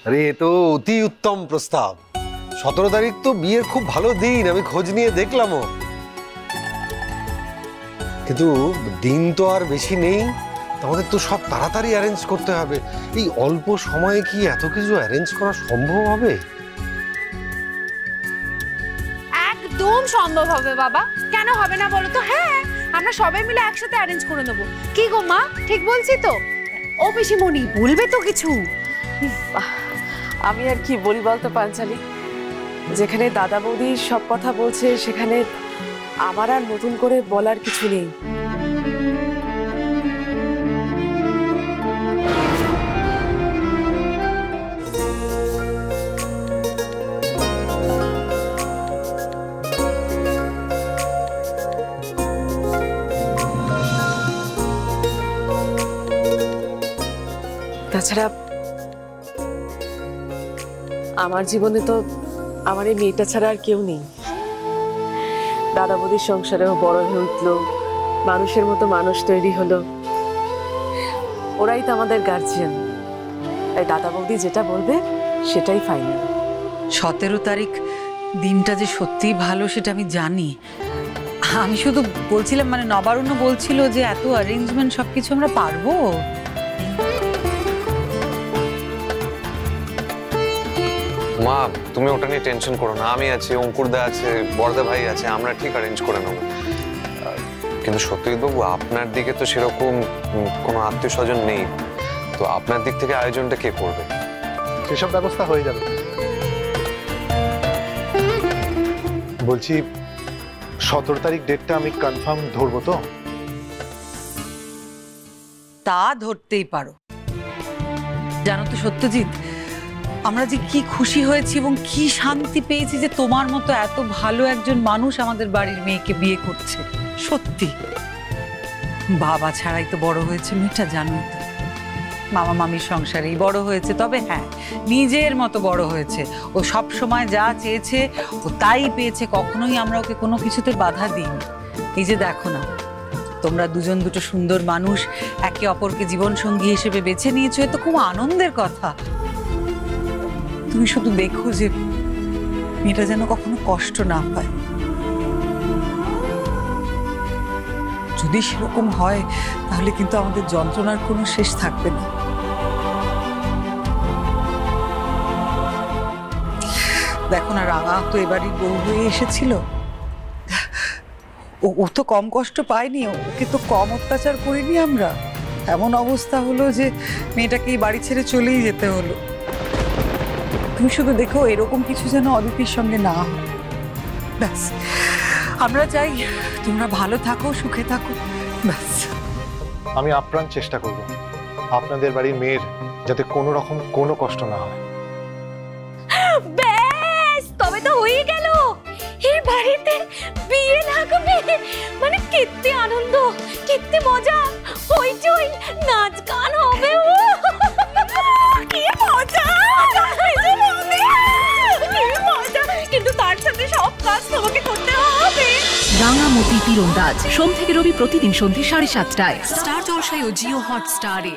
আরে এ তো অতি উত্তম প্রস্তাব। 17 তারিখ তো বিয়ের খুব ভালো দিন, আমি খোঁজ নিয়ে দেখলামও। কিন্তু দিন তো আর বেশি নেই, আমাদের তো সব তাড়াতাড়ি অ্যারেঞ্জ করতে হবে। এই অল্প সময়ে কি এত কিছু অ্যারেঞ্জ করা সম্ভব হবে? একদম সম্ভব হবে বাবা, কেন হবে না বলো তো? হ্যাঁ, আমরা সবাই মিলে একসাথে অ্যারেঞ্জ করে নেবো। কি গো মা, ঠিক বলছি তো? ও পিসিমণি বলবে তো কিছু? আমি আর কি বলি বলতো পাঞ্চালি, যেখানে দাদা বৌদি সব কথা বলছে সেখানে আমার আর নতুন করে বলার কিছু নেই। তাছাড়া আমার জীবনে তো আমার এই মেয়েটা ছাড়া আর কেউ নেই। দাদা বৌদির সংসারেও বড় হয়ে উঠলো, মানুষের মতো মানুষ তৈরি হলো, ওরাই তো আমাদের গার্জিয়ান। তাই দাদা বৌদি যেটা বলবে সেটাই ফাইনাল। 17 তারিখ দিনটা যে সত্যিই ভালো সেটা আমি জানি। আমি শুধু বলছিলাম, মানে নবারুণ্য বলছিল যে এত অ্যারেঞ্জমেন্ট সবকিছু আমরা পারবো। মা তুমি ওটা নিয়ে টেনশন করো না, আমি আছি, অঙ্কুরদা আছে, বড়দা ভাই আছে, আমরা ঠিক অ্যারেঞ্জ করে নেবো। কিন্তু সত্যজিৎ বাবু, আপনার দিকে তো সেরকম কোনো আত্মীয় স্বজন নেই, তো আপনার দিক থেকে আয়োজনটা কে করবে? সেসব ব্যবস্থা হয়ে যাবে। বলছি 17 তারিখ ডেটটা আমি কনফার্ম ধরবো তো? তা ধরতেই পারো। জানো তো সত্যজিৎ, আমরা যে কি খুশি হয়েছি এবং কি শান্তি পেয়েছি যে তোমার মতো এত ভালো একজন মানুষ আমাদের বাড়ির মেয়েকে বিয়ে করছে। সত্যি বাবা ছাড়াই তো বড় হয়েছে মেয়েটা, জানোই তো। মামা মামির সংসারেই বড় হয়েছে, তবে হ্যাঁ নিজের মতো বড় হয়েছে। ও সব সময় যা চেয়েছে ও তাই পেয়েছে, কখনোই আমরা ওকে কোনো কিছুতে বাধা দিইনি। এই যে দেখো না, তোমরা দুজন দুটো সুন্দর মানুষ একে অপরকে জীবন সঙ্গী হিসেবে বেছে নিয়েছো, এ তো খুব আনন্দের কথা। তুমি শুধু দেখো যে মেয়েটা যেন কখনো কষ্ট না পায়। যদি সেরকম হয় তাহলে কিন্তু আমাদের যন্ত্রণার কোনো শেষ থাকবে না। দেখো না, রাঙা তো এবারই বউ হয়ে এসেছিল, ও তো কম কষ্ট পায়নি, ওকে তো কম অত্যাচার করিনি আমরা। এমন অবস্থা হলো যে মেয়েটাকে এই বাড়ি ছেড়ে চলেই যেতে হলো। তুমি শুধু দেখো এরকম কিছু যেন অদিতির সঙ্গে না হয়। ব্যাস, আমরা চাই তোমরা ভালো থাকো, সুখে থাকো, ব্যাস। আমি আপ্রাণ চেষ্টা করব আপনাদের বাড়ির মেয়ের যাতে কোনো রকম কোনো কষ্ট না হয়। ব্যাস, তবে তো হয়ে গেল। এই বাড়িতে বিয়ে লাগবে, মানে কেতে আনন্দ, কেতে মজা, হইচই, নাচ গান হবে। কি মজা, কিন্তু তার সাথে সব কাজ তোমাকে করতে হবে। রাঙামতি তীরন্দাজ সোম থেকে রবি প্রতিদিন সন্ধ্যে 7:30টায় স্টার জলসায় ও জিও হটস্টারে।